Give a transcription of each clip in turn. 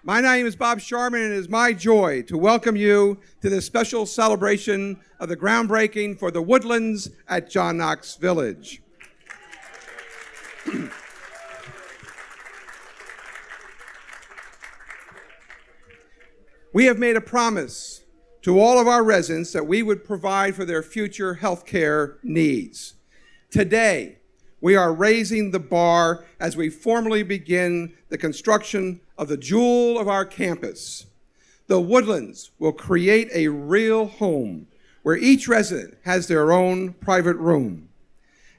My name is Bob Sharman, and it is my joy to welcome you to this special celebration of the groundbreaking for the Woodlands at John Knox Village. We have made a promise to all of our residents that we would provide for their future health care needs. Today, we are raising the bar as we formally begin the construction of the jewel of our campus. The Woodlands will create a real home where each resident has their own private room.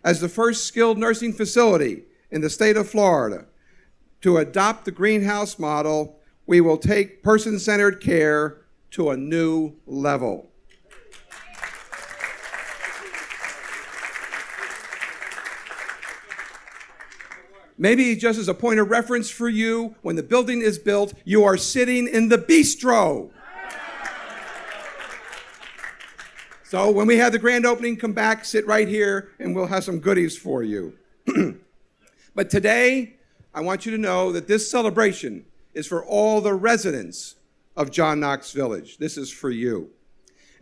As the first skilled nursing facility in the state of Florida to adopt the greenhouse model, we will take person-centered care to a new level. Maybe just as a point of reference for you, when the building is built, you are sitting in the bistro. So when we have the grand opening, come back, sit right here, and we'll have some goodies for you. But today, I want you to know that this celebration is for all the residents of John Knox Village. This is for you.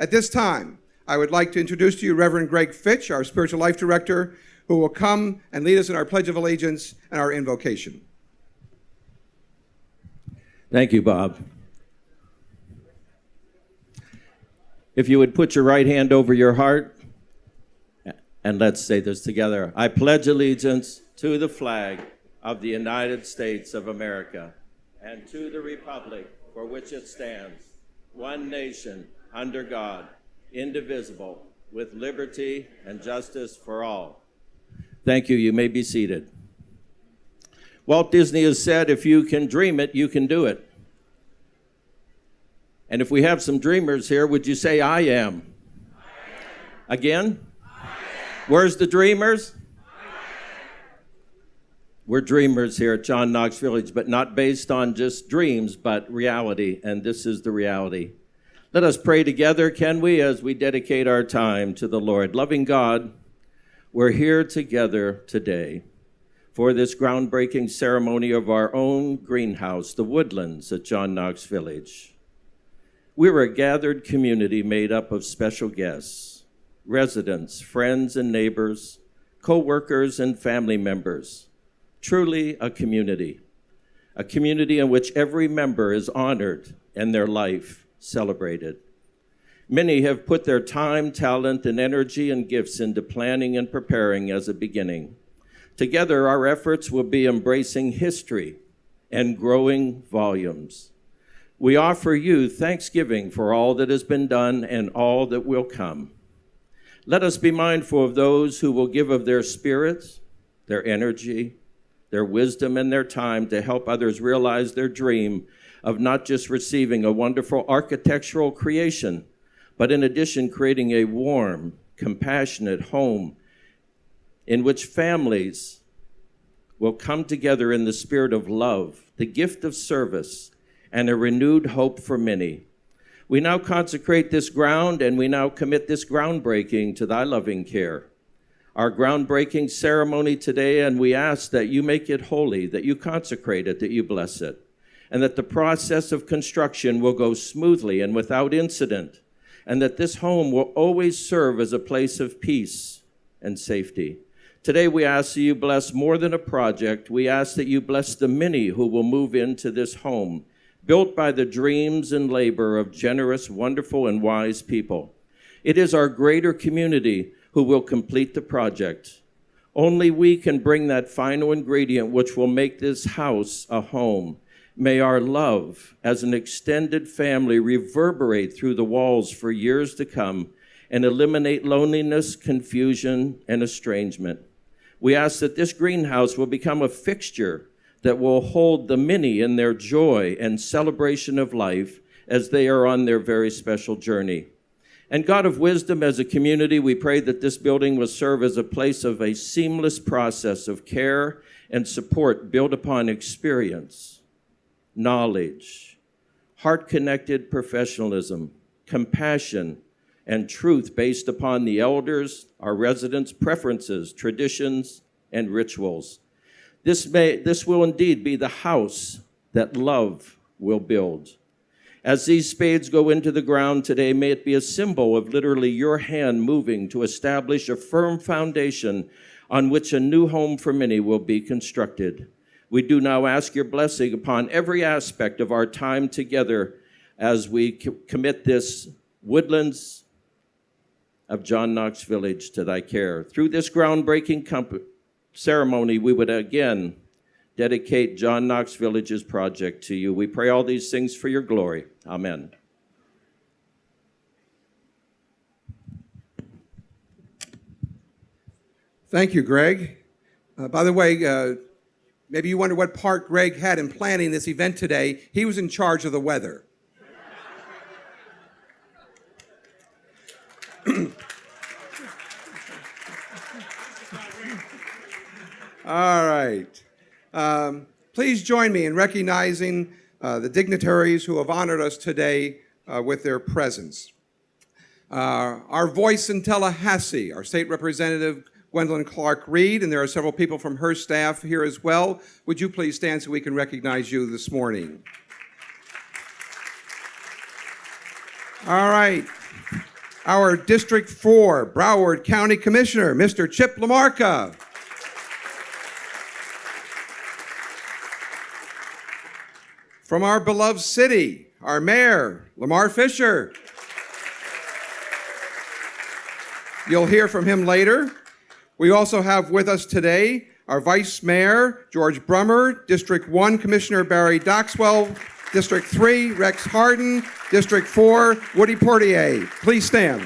At this time, I would like to introduce to you Reverend Greg Fitch, our Spiritual Life Director, who will come and lead us in our Pledge of Allegiance and our invocation. Thank you, Bob. If you would put your right hand over your heart, and let's say this together. I pledge allegiance to the flag of the United States of America and to the republic for which it stands, one nation, under God, indivisible, with liberty and justice for all. Thank you. You may be seated. Walt Disney has said, if you can dream it, you can do it. And if we have some dreamers here, would you say, I am? I am. Again? I am. Where's the dreamers? I am. We're dreamers here at John Knox Village, but not based on just dreams, but reality. And this is the reality. Let us pray together, can we, as we dedicate our time to the Lord. Loving God, we're here together today for this groundbreaking ceremony of our own greenhouse, the Woodlands at John Knox Village. We're a gathered community made up of special guests, residents, friends and neighbors, co-workers and family members. Truly a community in which every member is honored and their life celebrated. Many have put their time, talent, and energy and gifts into planning and preparing as a beginning. Together, our efforts will be embracing history and growing volumes. We offer you thanksgiving for all that has been done and all that will come. Let us be mindful of those who will give of their spirits, their energy, their wisdom, and their time to help others realize their dream of not just receiving a wonderful architectural creation, but in addition, creating a warm, compassionate home in which families will come together in the spirit of love, the gift of service, and a renewed hope for many. We now consecrate this ground, and we now commit this groundbreaking to thy loving care. Our groundbreaking ceremony today, and we ask that you make it holy, that you consecrate it, that you bless it, and that the process of construction will go smoothly and without incident, and that this home will always serve as a place of peace and safety. Today we ask that you bless more than a project. We ask that you bless the many who will move into this home, built by the dreams and labor of generous, wonderful, and wise people. It is our greater community who will complete the project. Only we can bring that final ingredient which will make this house a home. May our love as an extended family reverberate through the walls for years to come and eliminate loneliness, confusion, and estrangement. We ask that this greenhouse will become a fixture that will hold the many in their joy and celebration of life as they are on their very special journey. And God of wisdom, as a community, we pray that this building will serve as a place of a seamless process of care and support built upon experience, knowledge, heart-connected professionalism, compassion, and truth based upon the elders, our residents' preferences, traditions, and rituals. This will indeed be the house that love will build. As these spades go into the ground today, may it be a symbol of literally your hand moving to establish a firm foundation on which a new home for many will be constructed. We do now ask your blessing upon every aspect of our time together as we commit this Woodlands of John Knox Village to thy care. Through this groundbreaking ceremony, we would again dedicate John Knox Village's project to you. We pray all these things for your glory. Amen. Thank you, Greg. By the way, maybe you wonder what part Greg had in planning this event today. He was in charge of the weather. All right. Please join me in recognizing the dignitaries who have honored us today with their presence. Our voice in Tallahassee, our state representative, Gwendolyn Clark-Reed, and there are several people from her staff here as well. Would you please stand so we can recognize you this morning? All right. Our District 4 Broward County Commissioner, Mr. Chip Lamarca. From our beloved city, our mayor, Lamar Fisher. You'll hear from him later. We also have with us today our Vice Mayor, George Brummer, District 1 Commissioner Barry Doxwell, District 3, Rex Harden, District 4, Woody Portier. Please stand.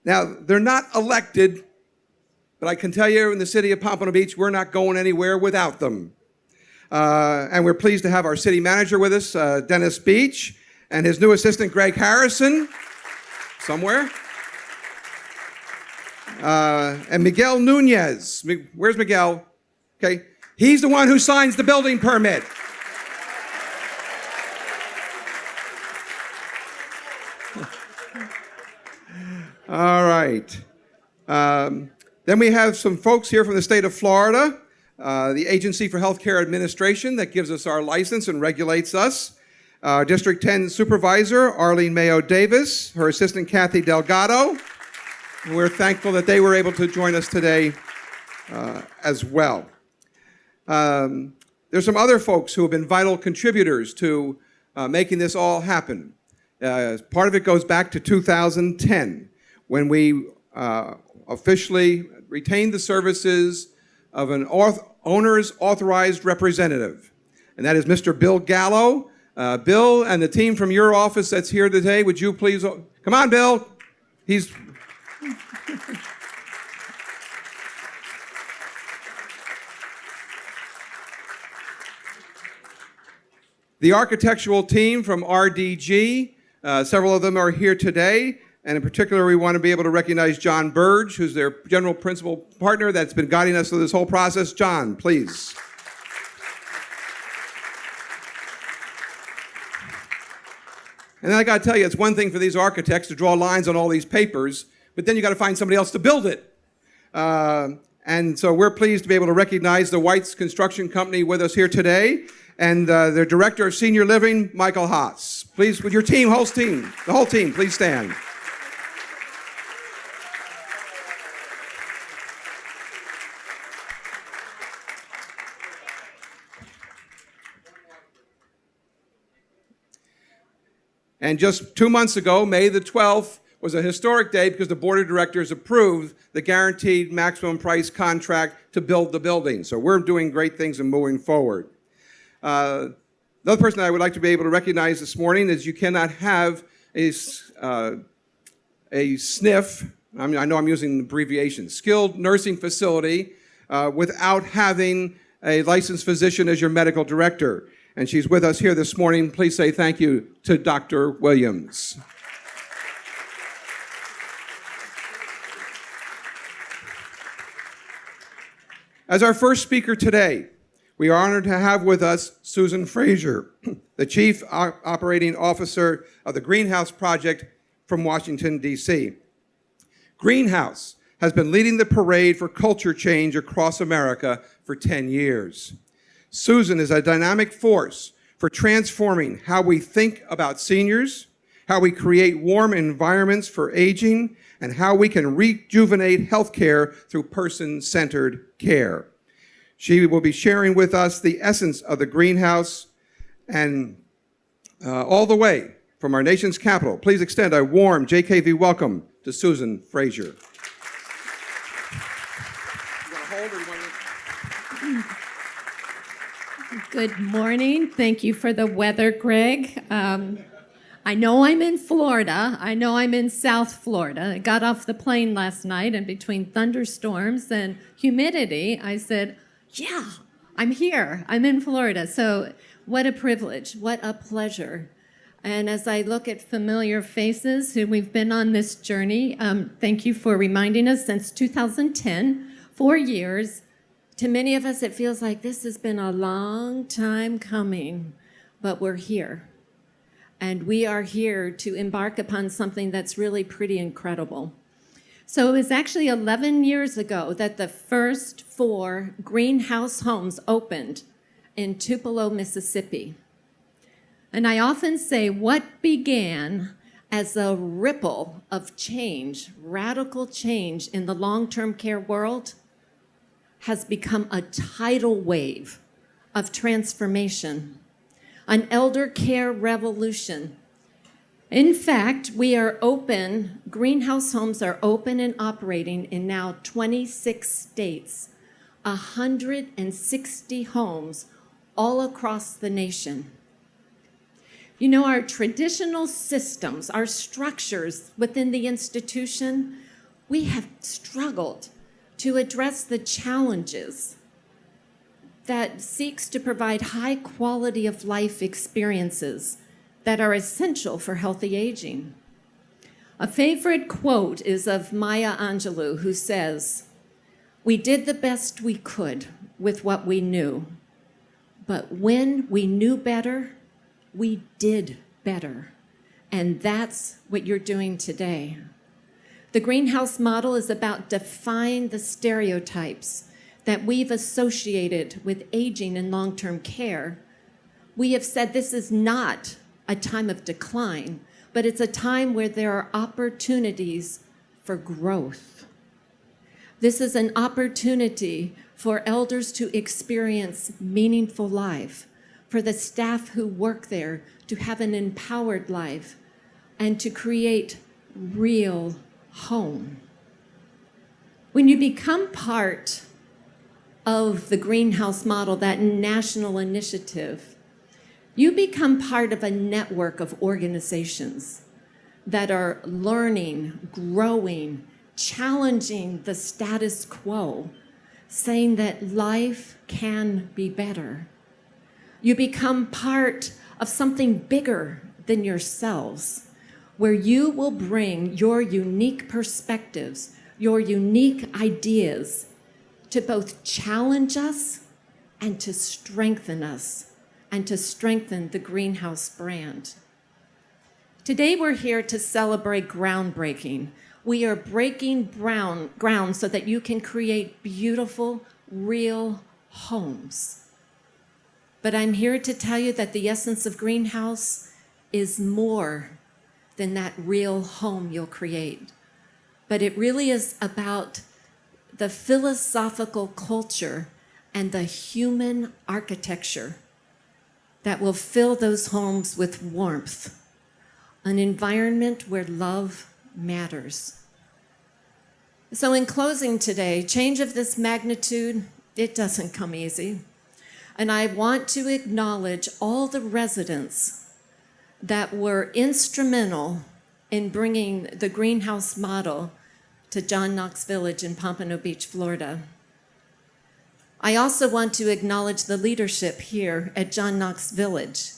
Now, they're not elected, but I can tell you in the city of Pompano Beach, we're not going anywhere without them. And we're pleased to have our city manager with us, Dennis Beach, and his new assistant, Greg Harrison, somewhere. And Miguel Nunez. Where's Miguel? Okay. He's the one who signs the building permit. All right. Then we have some folks here from the state of Florida, the Agency for Healthcare Administration that gives us our license and regulates us. District 10 Supervisor Arlene Mayo Davis, her assistant Kathy Delgado. We're thankful that they were able to join us today as well. There's some other folks who have been vital contributors to making this all happen. Part of it goes back to 2010 when we officially retained the services of an owner's authorized representative, and that is Mr. Bill Gallo. Bill and the team from your office that's here today, would you please, come on, Bill. He's, the architectural team from RDG, several of them are here today, and in particular we want to be able to recognize John Burge, who's their general principal partner that's been guiding us through this whole process. John, please. And then I got to tell you, it's one thing for these architects to draw lines on all these papers, but then you got to find somebody else to build it. And so we're pleased to be able to recognize the White's Construction Company with us here today, and their Director of Senior Living, Michael Haas. Please, with your team, the whole team, please stand. And just 2 months ago, May the 12th, was a historic day because the Board of Directors approved the guaranteed maximum price contract to build the building. So we're doing great things and moving forward. Another person I would like to be able to recognize this morning is you cannot have a SNF, I know I'm using an abbreviation, skilled nursing facility, without having a licensed physician as your medical director. And she's with us here this morning. Please say thank you to Dr. Williams. As our first speaker today, we are honored to have with us Susan Frazier, the Chief Operating Officer of the Greenhouse Project from Washington, D.C. Greenhouse has been leading the parade for culture change across America for 10 years. Susan is a dynamic force for transforming how we think about seniors, how we create warm environments for aging, and how we can rejuvenate healthcare through person-centered care. She will be sharing with us the essence of the greenhouse and all the way from our nation's capital. Please extend a warm JKV welcome to Susan Frazier. Good morning. Thank you for the weather, Greg. I know I'm in Florida. I know I'm in South Florida. I got off the plane last night, and between thunderstorms and humidity, I said, yeah, I'm here. I'm in Florida. So what a privilege. What a pleasure. And as I look at familiar faces who we've been on this journey, thank you for reminding us since 2010, 4 years. To many of us, it feels like this has been a long time coming, but we're here. And we are here to embark upon something that's really pretty incredible. So it was actually 11 years ago that the first 4 greenhouse homes opened in Tupelo, Mississippi. And I often say what began as a ripple of change, radical change in the long-term care world, has become a tidal wave of transformation, an elder care revolution. In fact, we are open, greenhouse homes are open and operating in now 26 states, 160 homes all across the nation. You know, our traditional systems, our structures within the institution, we have struggled to address the challenges that seeks to provide high quality of life experiences that are essential for healthy aging. A favorite quote is of Maya Angelou, who says, "We did the best we could with what we knew, but when we knew better, we did better." And that's what you're doing today. The greenhouse model is about defying the stereotypes that we've associated with aging and long-term care. We have said this is not a time of decline, but it's a time where there are opportunities for growth. This is an opportunity for elders to experience meaningful life, for the staff who work there to have an empowered life, and to create real home. When you become part of the greenhouse model, that national initiative, you become part of a network of organizations that are learning, growing, challenging the status quo, saying that life can be better. You become part of something bigger than yourselves, where you will bring your unique perspectives, your unique ideas to both challenge us and to strengthen us and to strengthen the greenhouse brand. Today we're here to celebrate groundbreaking. We are breaking ground so that you can create beautiful, real homes. But I'm here to tell you that the essence of greenhouse is more than that real home you'll create. But it really is about the philosophical culture and the human architecture that will fill those homes with warmth, an environment where love matters. So in closing today, change of this magnitude, it doesn't come easy. And I want to acknowledge all the residents that were instrumental in bringing the greenhouse model to John Knox Village in Pompano Beach, Florida. I also want to acknowledge the leadership here at John Knox Village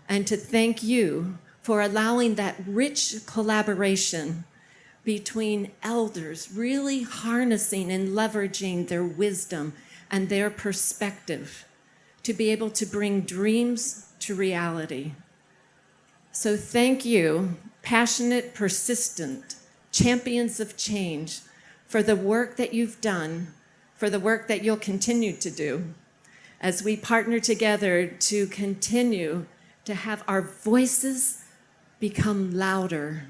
and to thank you for allowing that rich collaboration between elders, really harnessing and leveraging their wisdom and their perspective to be able to bring dreams to reality. So thank you, passionate, persistent champions of change, for the work that you've done, for the work that you'll continue to do, as we partner together to continue to have our voices become louder,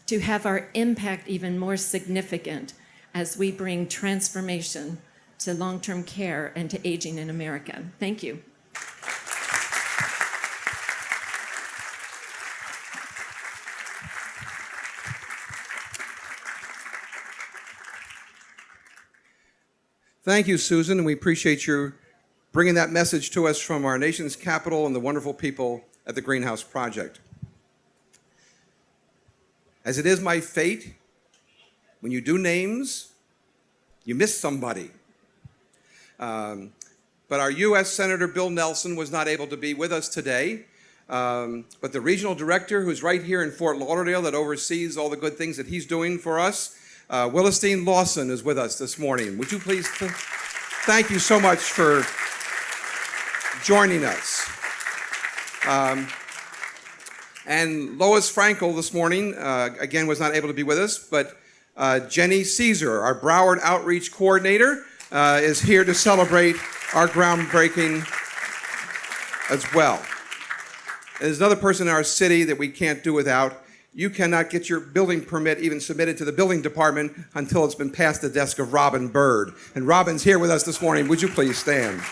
to have our impact even more significant as we bring transformation to long-term care and to aging in America. Thank you. Thank you, Susan, and we appreciate you bringing that message to us from our nation's capital and the wonderful people at the Greenhouse Project. As it is my fate, when you do names, you miss somebody. But our U.S. Senator Bill Nelson was not able to be with us today. But the regional director, who's right here in Fort Lauderdale, that oversees all the good things that he's doing for us, Willistine Lawson, is with us this morning. Would you please thank you so much for joining us. And Lois Frankel this morning, again, was not able to be with us, but Jenny Caesar, our Broward Outreach Coordinator, is here to celebrate our groundbreaking as well. And there's another person in our city that we can't do without. You cannot get your building permit even submitted to the building department until it's been past the desk of Robin Bird. And Robin's here with us this morning. Would you please stand?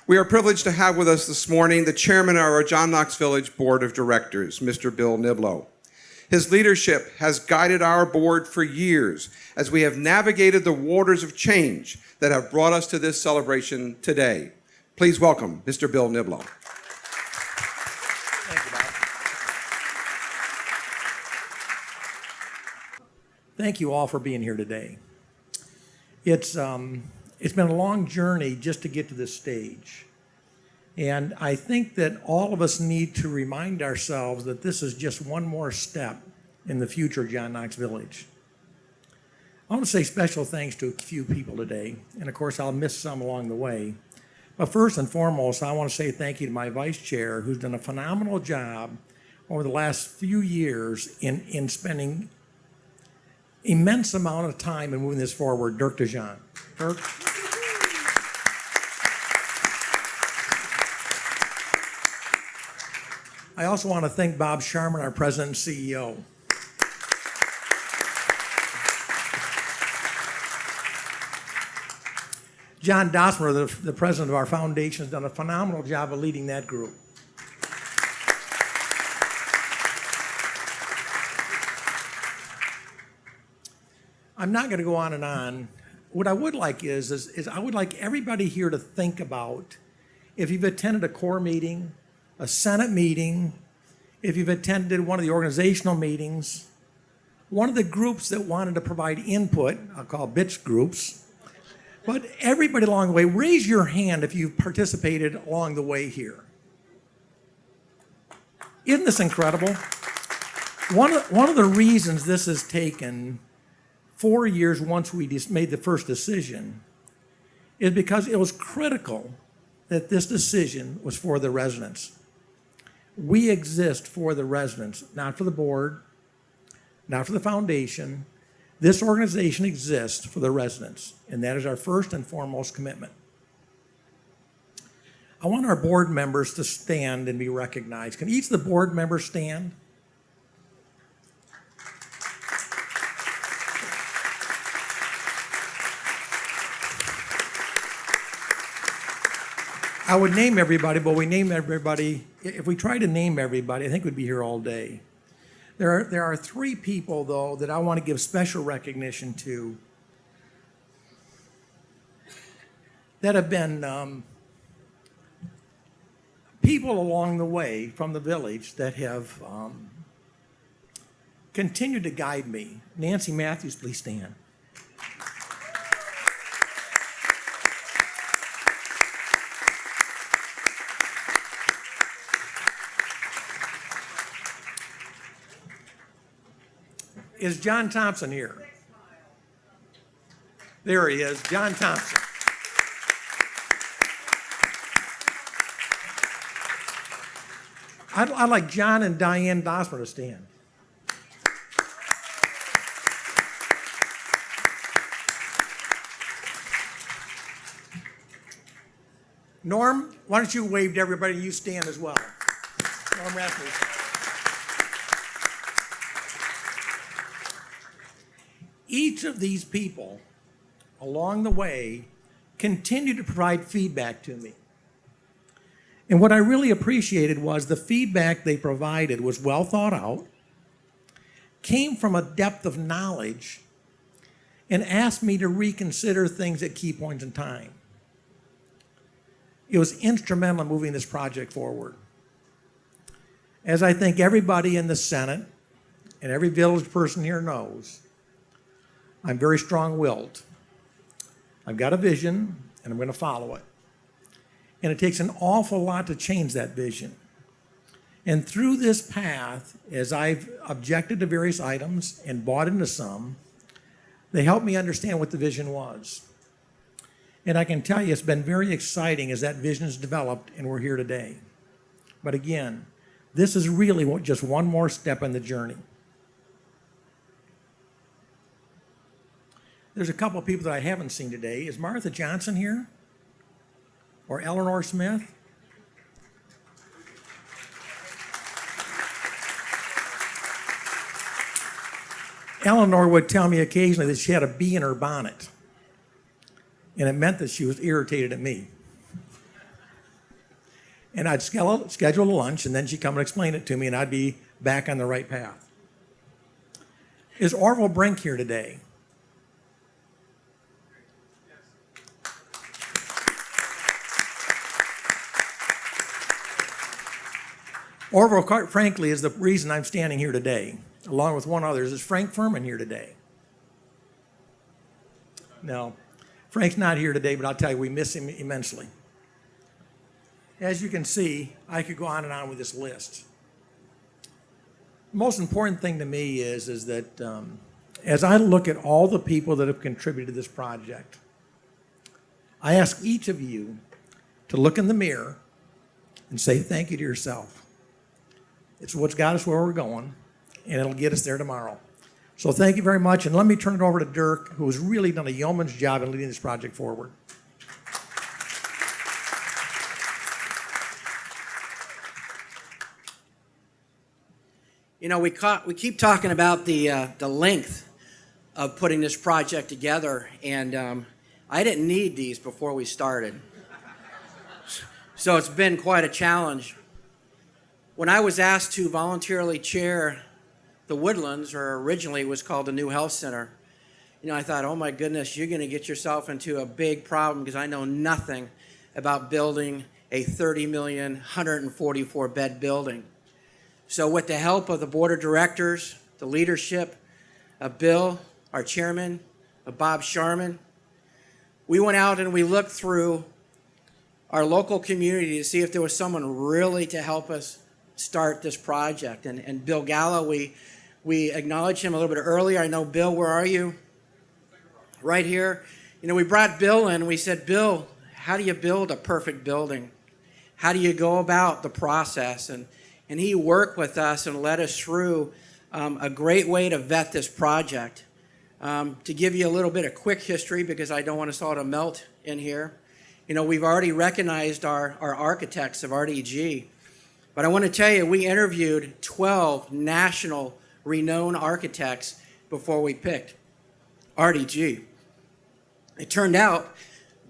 We are privileged to have with us this morning the chairman of our John Knox Village Board of Directors, Mr. Bill Niblo. His leadership has guided our board for years as we have navigated the waters of change that have brought us to this celebration today. Please welcome Mr. Bill Niblo. Thank you, Bob. Thank you all for being here today. It's been a long journey just to get to this stage. And I think that all of us need to remind ourselves that this is just one more step in the future of John Knox Village. I want to say special thanks to a few people today, and of course I'll miss some along the way. But first and foremost, I want to say thank you to my vice chair, who's done a phenomenal job over the last few years in spending immense amount of time in moving this forward, Dirk DeJean. Dirk? I also want to thank Bob Sharman, our president and CEO. John Dosmer, the president of our foundation, has done a phenomenal job of leading that group. I'm not going to go on and on. What I would like is I would like everybody here to think about, if you've attended a core meeting, a Senate meeting, if you've attended one of the organizational meetings, one of the groups that wanted to provide input, I'll call bitch groups, but everybody along the way, raise your hand if you've participated along the way here. Isn't this incredible? One of the reasons this has taken 4 years once we made the first decision is because it was critical that this decision was for the residents. We exist for the residents, not for the board, not for the foundation. This organization exists for the residents, and that is our first and foremost commitment. I want our board members to stand and be recognized. Can each of the board members stand? I would name everybody, but we name everybody. If we try to name everybody, I think we'd be here all day. There are 3 people, though, that I want to give special recognition to that have been people along the way from the village that have continued to guide me. Nancy Matthews, please stand. Is John Thompson here? There he is, John Thompson. I'd like John and Diane Dosmer to stand. Norm, why don't you wave to everybody and you stand as well. Norm Rasmussen. Each of these people along the way continued to provide feedback to me. And what I really appreciated was the feedback they provided was well thought out, came from a depth of knowledge, and asked me to reconsider things at key points in time. It was instrumental in moving this project forward. As I think everybody in the Senate and every village person here knows, I'm very strong-willed. I've got a vision, and I'm going to follow it. And it takes an awful lot to change that vision. And through this path, as I've objected to various items and bought into some, they helped me understand what the vision was. And I can tell you it's been very exciting as that vision has developed and we're here today. But again, this is really just one more step in the journey. There's a couple of people that I haven't seen today. Is Martha Johnson here? Or Eleanor Smith? Eleanor would tell me occasionally that she had a bee in her bonnet. And it meant that she was irritated at me. And I'd schedule a lunch, and then she'd come and explain it to me, and I'd be back on the right path. Is Orville Brink here today? Orville, quite frankly, is the reason I'm standing here today, along with one other. Is Frank Furman here today? No, Frank's not here today, but I'll tell you, we miss him immensely. As you can see, I could go on and on with this list. The most important thing to me is that as I look at all the people that have contributed to this project, I ask each of you to look in the mirror and say thank you to yourself. It's what's got us where we're going, and it'll get us there tomorrow. So thank you very much, and let me turn it over to Dirk, who has really done a yeoman's job in leading this project forward. You know, we keep talking about the length of putting this project together, and I didn't need these before we started. So it's been quite a challenge. When I was asked to voluntarily chair the Woodlands, or originally it was called the New Health Center, you know, I thought, oh my goodness, you're going to get yourself into a big problem because I know nothing about building a 30 million, 144 bed building. So with the help of the board of directors, the leadership of Bill, our chairman, of Bob Sharman, we went out and we looked through our local community to see if there was someone really to help us start this project. And Bill Gallo, we acknowledged him a little bit earlier. I know, Bill, where are you? Right here. You know, we brought Bill in and we said, Bill, how do you build a perfect building? How do you go about the process? And he worked with us and led us through a great way to vet this project. To give you a little bit of quick history, because I don't want us all to melt in here. You know, we've already recognized our architects of RDG. But I want to tell you, we interviewed 12 national renowned architects before we picked RDG. It turned out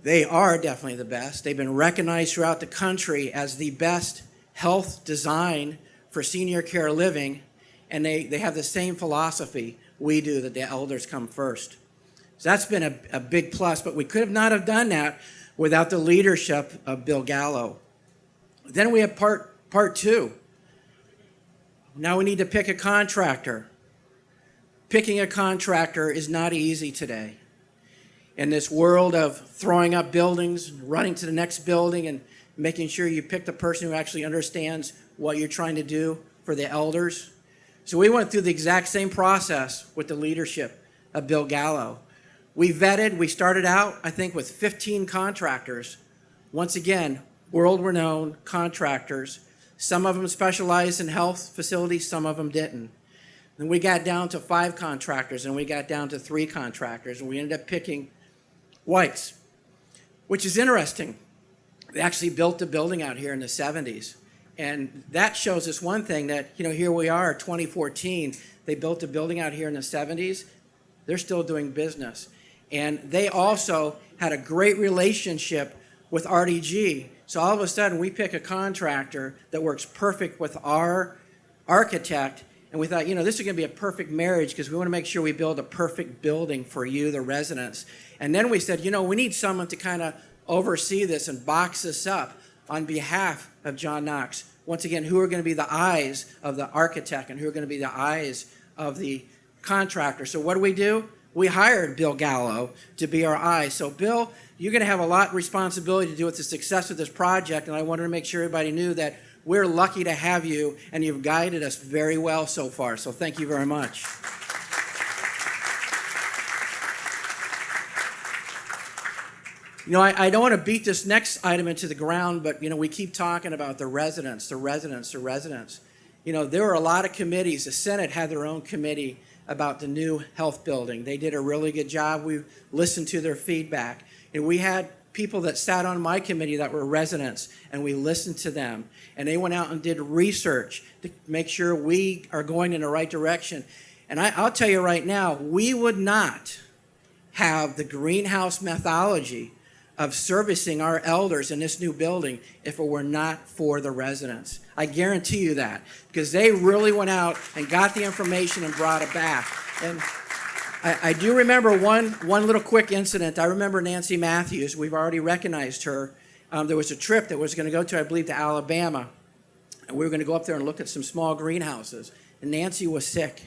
they are definitely the best. They've been recognized throughout the country as the best health design for senior care living, and they have the same philosophy we do, that the elders come first. So that's been a big plus, but we could not have done that without the leadership of Bill Gallo. Then we have part two. Now we need to pick a contractor. Picking a contractor is not easy today. In this world of throwing up buildings, running to the next building, and making sure you pick the person who actually understands what you're trying to do for the elders. So we went through the exact same process with the leadership of Bill Gallo. We started out, I think, with 15 contractors. Once again, world-renowned contractors. Some of them specialized in health facilities, some of them didn't. Then we got down to 5 contractors, and we got down to 3 contractors, and we ended up picking White's, which is interesting. They actually built a building out here in the 70s. And that shows us one thing, that, here we are, 2014. They built a building out here in the 70s. They're still doing business. And they also had a great relationship with RDG. So all of a sudden, we pick a contractor that works perfect with our architect. And we thought, this is going to be a perfect marriage, because we want to make sure we build a perfect building for you, the residents. And then we said, we need someone to kind of oversee this and box this up on behalf of John Knox. Once again, who are going to be the eyes of the architect and who are going to be the eyes of the contractor. So what do? We hired Bill Gallo to be our eyes. So Bill, you're going to have a lot of responsibility to do with the success of this project, and I wanted to make sure everybody knew that we're lucky to have you, and you've guided us very well so far. So thank you very much. I don't want to beat this next item into the ground, but, we keep talking about the residents. There were a lot of committees. The Senate had their own committee about the new health building. They did a really good job. We listened to their feedback. And we had people that sat on my committee that were residents, and we listened to them. And they went out and did research to make sure we are going in the right direction. And I'll tell you right now, we would not have the greenhouse methodology of servicing our elders in this new building if it were not for the residents. I guarantee you that, because they really went out and got the information and brought it back. And I do remember one little quick incident. I remember Nancy Matthews. We've already recognized her. There was a trip that was going to go to, I believe, to Alabama, and we were going to go up there and look at some small greenhouses. And Nancy was sick.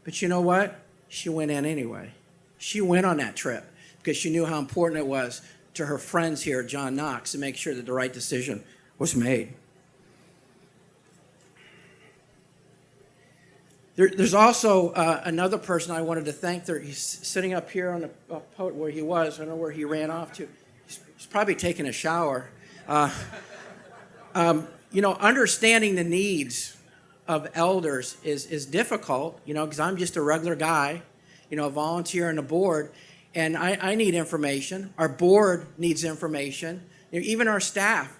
But you know what? She went in anyway. She went on that trip because she knew how important it was to her friends here at John Knox to make sure that the right decision was made. There's also another person I wanted to thank. He's sitting up here on the podium where he was. I don't know where he ran off to. He's probably taking a shower. Understanding the needs of elders is difficult, because I'm just a regular guy, a volunteer on the board. And I need information. Our board needs information. Even our staff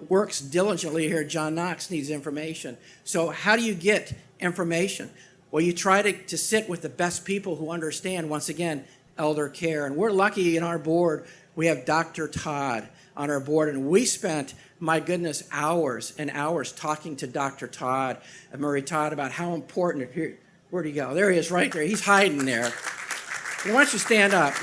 works diligently here at John Knox needs information. So how do you get information? Well, you try to sit with the best people who understand, once again, elder care. And we're lucky in our board, we have Dr. Todd on our board. And we spent, my goodness, hours and hours talking to Dr. Todd, Murray Todd, about how important, where'd he go? There he is right there. He's hiding there. Why don't you stand up?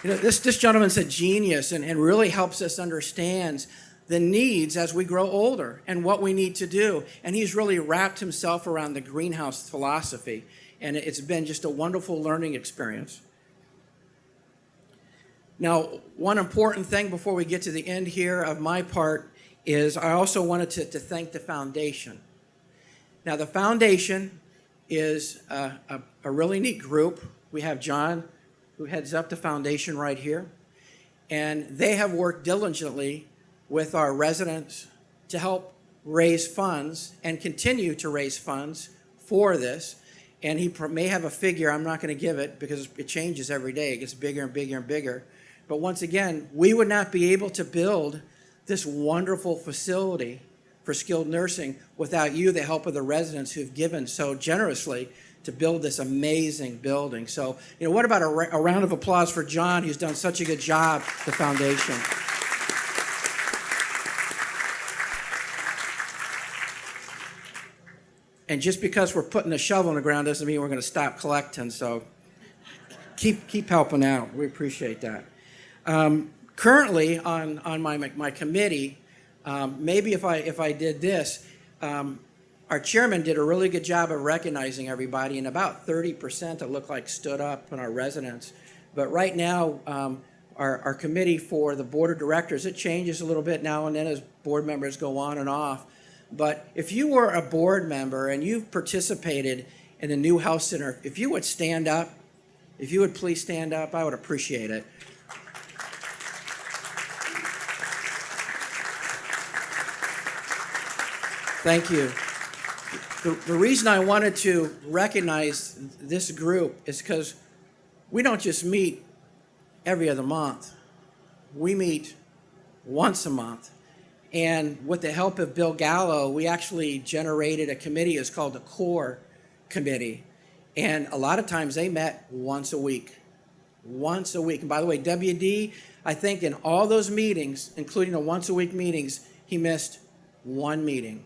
This gentleman's a genius and really helps us understand the needs as we grow older and what we need to do. And he's really wrapped himself around the greenhouse philosophy. And it's been just a wonderful learning experience. Now, one important thing before we get to the end here of my part is I also wanted to thank the foundation. Now, the foundation is a really neat group. We have John, who heads up the foundation right here. And they have worked diligently with our residents to help raise funds and continue to raise funds for this. And he may have a figure. I'm not going to give it because it changes every day. It gets bigger and bigger and bigger. But once again, we would not be able to build this wonderful facility for skilled nursing without you, the help of the residents who've given so generously to build this amazing building. So, what about a round of applause for John, who's done such a good job, the foundation. And just because we're putting a shovel in the ground doesn't mean we're going to stop collecting, so keep helping out. We appreciate that. Currently, on my committee, maybe if I did this, our chairman did a really good job of recognizing everybody, and about 30% it looked like stood up in our residents. But right now, our committee for the board of directors, it changes a little bit now and then as board members go on and off. But if you were a board member and you've participated in the new health center, if you would stand up, if you would please stand up, I would appreciate it. Thank you. The reason I wanted to recognize this group is because we don't just meet every other month. We meet once a month. And with the help of Bill Gallo, we actually generated a committee. It's called the Core Committee. And a lot of times they met once a week. Once a week. And by the way, WD, I think in all those meetings, including the once a week meetings, he missed one meeting.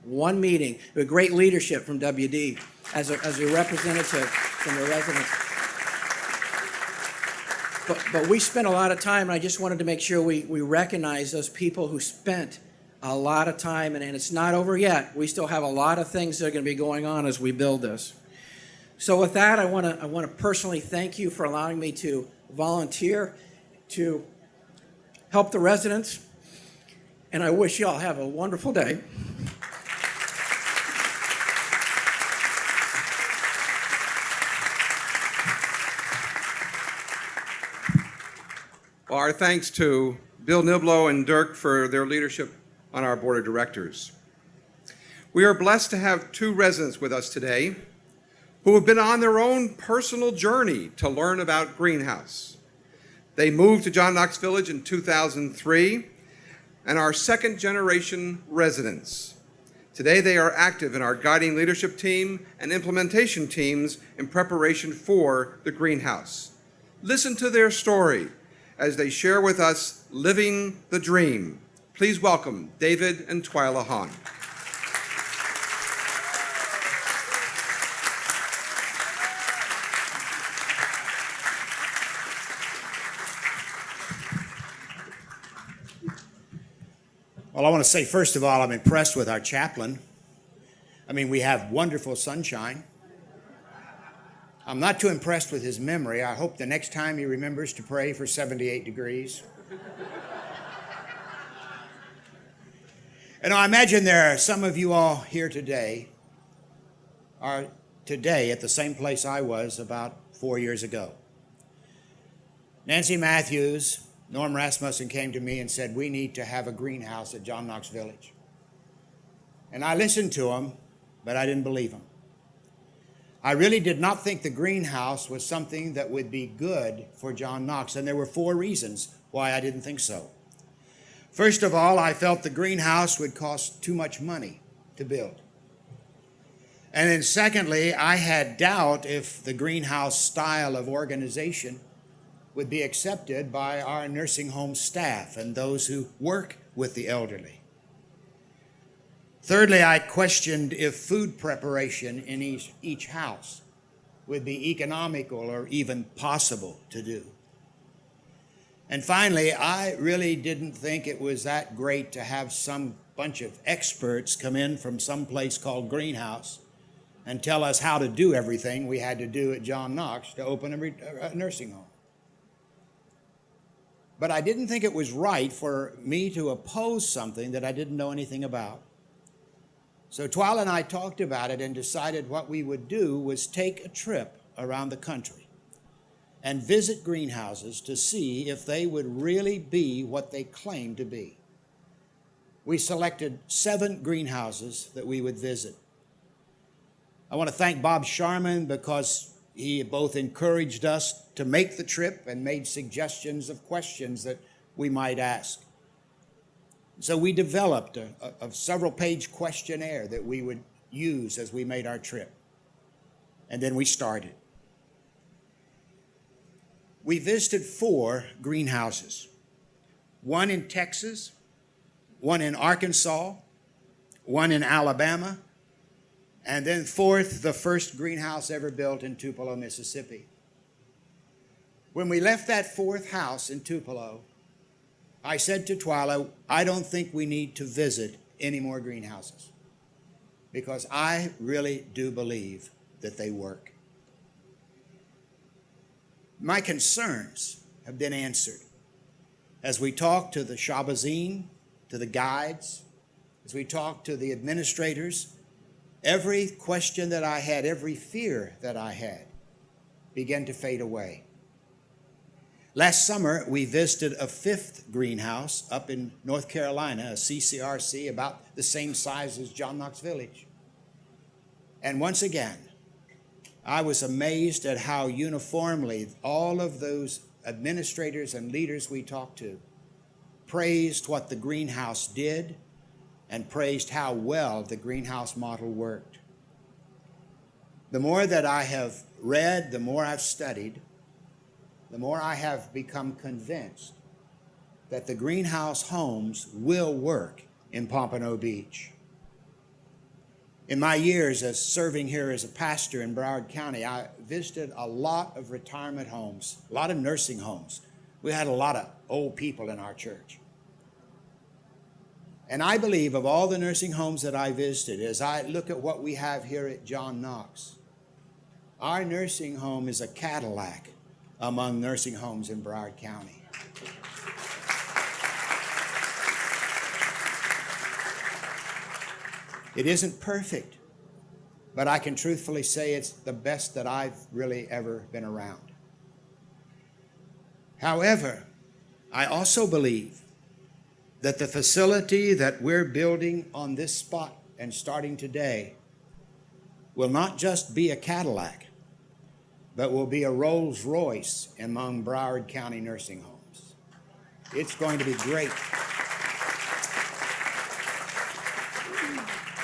One meeting. With great leadership from WD as a representative from the residents. But we spent a lot of time, and I just wanted to make sure we recognize those people who spent a lot of time, and it's not over yet. We still have a lot of things that are going to be going on as we build this. So with that, I want to personally thank you for allowing me to volunteer to help the residents, and I wish you all have a wonderful day. Well, our thanks to Bill Niblo and Dirk for their leadership on our board of directors. We are blessed to have two residents with us today who have been on their own personal journey to learn about Greenhouse. They moved to John Knox Village in 2003 and are second-generation residents. Today, they are active in our guiding leadership team and implementation teams in preparation for the Greenhouse. Listen to their story as they share with us Living the Dream. Please welcome David and Twyla Hahn. Well, I want to say, first of all, I'm impressed with our chaplain. I mean, we have wonderful sunshine. I'm not too impressed with his memory. I hope the next time he remembers to pray for 78 degrees. And I imagine there are some of you all here today are today at the same place I was about 4 years ago. Nancy Matthews, Norm Rasmussen came to me and said, we need to have a greenhouse at John Knox Village. And I listened to him, but I didn't believe him. I really did not think the greenhouse was something that would be good for John Knox, and there were 4 reasons why I didn't think so. First of all, I felt the greenhouse would cost too much money to build. And then secondly, I had doubt if the greenhouse style of organization would be accepted by our nursing home staff and those who work with the elderly. Thirdly, I questioned if food preparation in each house would be economical or even possible to do. And finally, I really didn't think it was that great to have some bunch of experts come in from some place called Greenhouse and tell us how to do everything we had to do at John Knox to open a nursing home. But I didn't think it was right for me to oppose something that I didn't know anything about. So Twyla and I talked about it and decided what we would do was take a trip around the country and visit greenhouses to see if they would really be what they claim to be. We selected 7 greenhouses that we would visit. I want to thank Bob Sharman because he both encouraged us to make the trip and made suggestions of questions that we might ask. So we developed a several-page questionnaire that we would use as we made our trip. And then we started. We visited 4 greenhouses, one in Texas, one in Arkansas, one in Alabama, and then 4th, the first greenhouse ever built in Tupelo, Mississippi. When we left that 4th house in Tupelo, I said to Twyla, I don't think we need to visit any more greenhouses because I really do believe that they work. My concerns have been answered. As we talked to the Shabazine, to the guides, as we talked to the administrators, every question that I had, every fear that I had began to fade away. Last summer, we visited a 5th greenhouse up in North Carolina, a CCRC about the same size as John Knox Village. And once again, I was amazed at how uniformly all of those administrators and leaders we talked to praised what the greenhouse did and praised how well the greenhouse model worked. The more that I have read, the more I've studied, the more I have become convinced that the greenhouse homes will work in Pompano Beach. In my years as serving here as a pastor in Broward County, I visited a lot of retirement homes, a lot of nursing homes. We had a lot of old people in our church. And I believe of all the nursing homes that I visited, as I look at what we have here at John Knox, our nursing home is a Cadillac among nursing homes in Broward County. It isn't perfect, but I can truthfully say it's the best that I've really ever been around. However, I also believe that the facility that we're building on this spot and starting today will not just be a Cadillac, but will be a Rolls Royce among Broward County nursing homes. It's going to be great.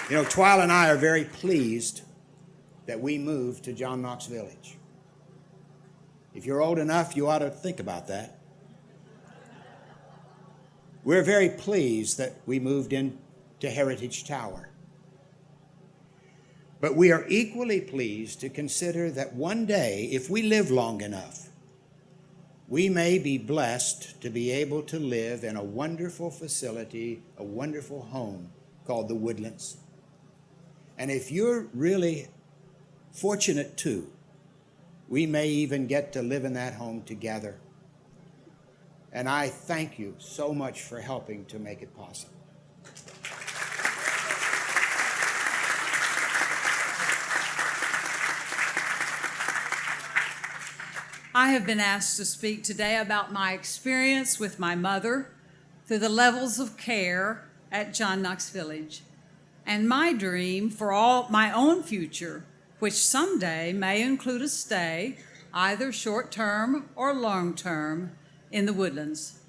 You know, Twyla and I are very pleased that we moved to John Knox Village. If you're old enough, you ought to think about that. We're very pleased that we moved into Heritage Tower. But we are equally pleased to consider that one day, if we live long enough, we may be blessed to be able to live in a wonderful facility, a wonderful home called the Woodlands. And if you're really fortunate too, we may even get to live in that home together. And I thank you so much for helping to make it possible. I have been asked to speak today about my experience with my mother through the levels of care at John Knox Village, and my dream for all my own future, which someday may include a stay, either short-term or long-term, in the Woodlands.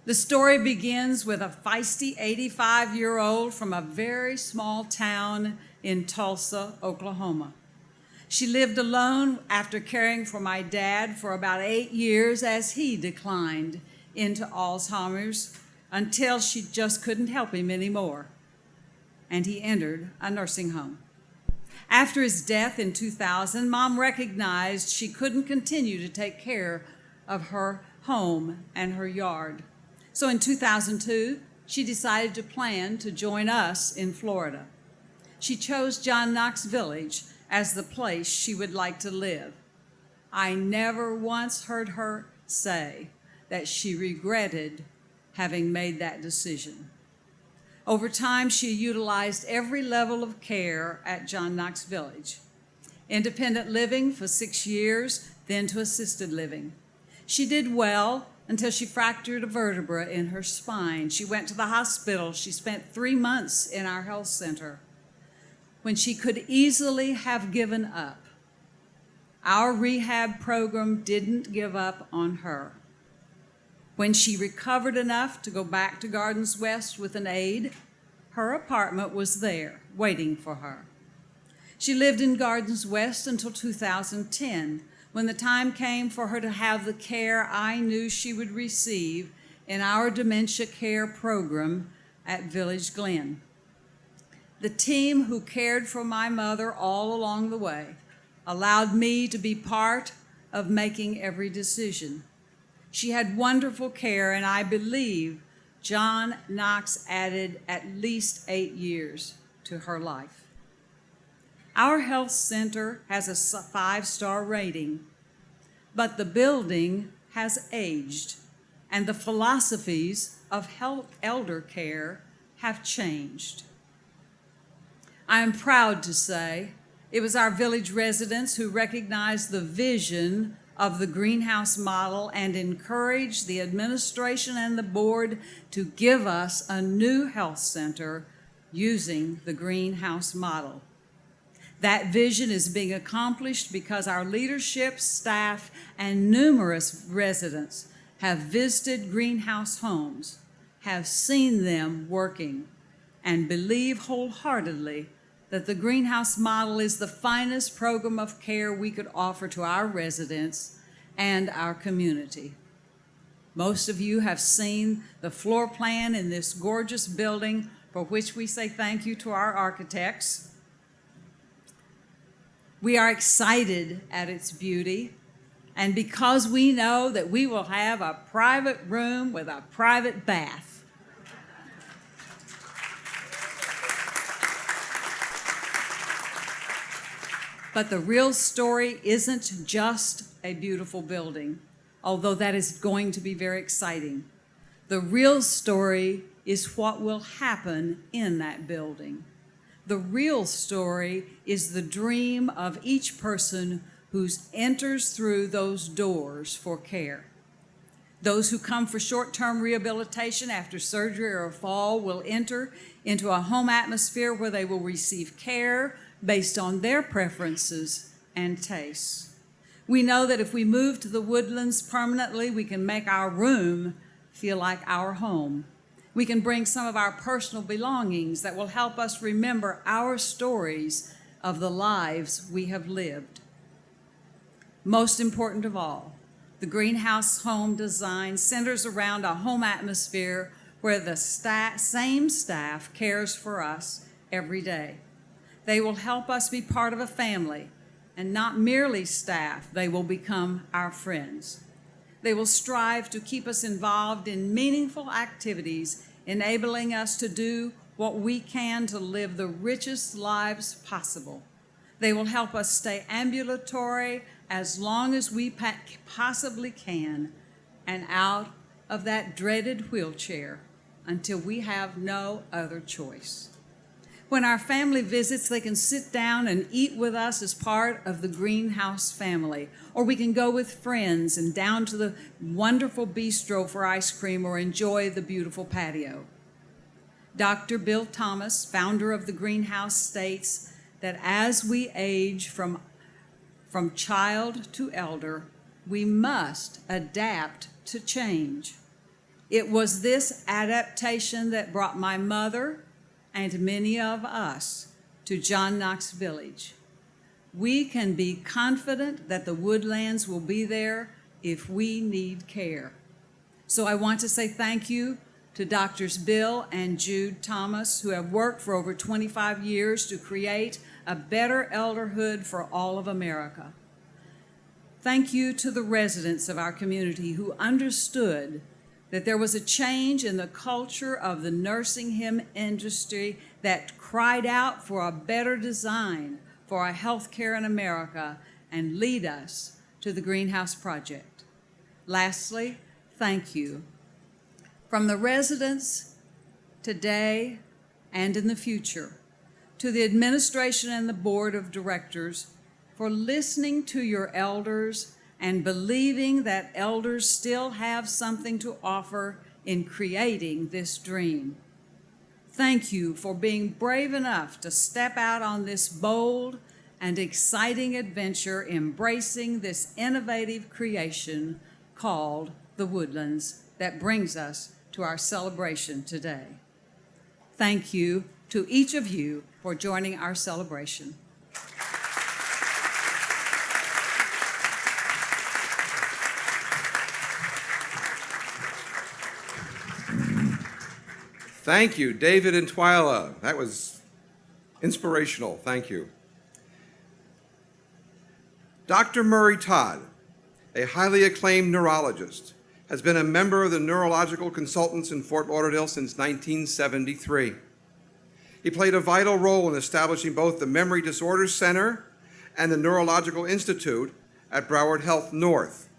The story begins with a feisty 85-year-old from a very small town in Tulsa, Oklahoma. She lived alone after caring for my dad for about 8 years as he declined into Alzheimer's until she just couldn't help him anymore, and he entered a nursing home. After his death in 2000, Mom recognized she couldn't continue to take care of her home and her yard. So in 2002, she decided to plan to join us in Florida. She chose John Knox Village as the place she would like to live. I never once heard her say that she regretted having made that decision. Over time, she utilized every level of care at John Knox Village. Independent living for 6 years, then to assisted living. She did well until she fractured a vertebra in her spine. She went to the hospital. She spent 3 months in our health center when she could easily have given up. Our rehab program didn't give up on her. When she recovered enough to go back to Gardens West with an aide, her apartment was there waiting for her. She lived in Gardens West until 2010, when the time came for her to have the care I knew she would receive in our dementia care program at Village Glen. The team who cared for my mother all along the way allowed me to be part of making every decision. She had wonderful care, and I believe John Knox added at least 8 years to her life. Our health center has a 5-star rating, but the building has aged, and the philosophies of elder care have changed. I am proud to say it was our village residents who recognized the vision of the greenhouse model and encouraged the administration and the board to give us a new health center using the greenhouse model. That vision is being accomplished because our leadership, staff, and numerous residents have visited greenhouse homes, have seen them working, and believe wholeheartedly that the greenhouse model is the finest program of care we could offer to our residents and our community. Most of you have seen the floor plan in this gorgeous building, for which we say thank you to our architects. We are excited at its beauty, and because we know that we will have a private room with a private bath. But the real story isn't just a beautiful building, although that is going to be very exciting. The real story is what will happen in that building. The real story is the dream of each person who enters through those doors for care. Those who come for short-term rehabilitation after surgery or a fall will enter into a home atmosphere where they will receive care based on their preferences and tastes. We know that if we move to the Woodlands permanently, we can make our room feel like our home. We can bring some of our personal belongings that will help us remember our stories of the lives we have lived. Most important of all, the greenhouse home design centers around a home atmosphere where the same staff cares for us every day. They will help us be part of a family, and not merely staff, they will become our friends. They will strive to keep us involved in meaningful activities, enabling us to do what we can to live the richest lives possible. They will help us stay ambulatory as long as we possibly can, and out of that dreaded wheelchair until we have no other choice. When our family visits, they can sit down and eat with us as part of the greenhouse family, or we can go with friends and down to the wonderful bistro for ice cream or enjoy the beautiful patio. Dr. Bill Thomas, founder of the greenhouse, states that as we age from child to elder, we must adapt to change. It was this adaptation that brought my mother and many of us to John Knox Village. We can be confident that the Woodlands will be there if we need care. So I want to say thank you to Doctors Bill and Jude Thomas, who have worked for over 25 years to create a better elderhood for all of America. Thank you to the residents of our community who understood that there was a change in the culture of the nursing home industry that cried out for a better design for our health care in America and lead us to the Greenhouse Project. Lastly, thank you. From the residents today and in the future, to the administration and the board of directors for listening to your elders and believing that elders still have something to offer in creating this dream. Thank you for being brave enough to step out on this bold and exciting adventure, embracing this innovative creation called the Woodlands that brings us to our celebration today. Thank you to each of you for joining our celebration. Thank you, David and Twyla. That was inspirational. Thank you. Dr. Murray Todd, a highly acclaimed neurologist, has been a member of the Neurological Consultants in Fort Lauderdale since 1973. He played a vital role in establishing both the Memory Disorders Center and the Neurological Institute at Broward Health North,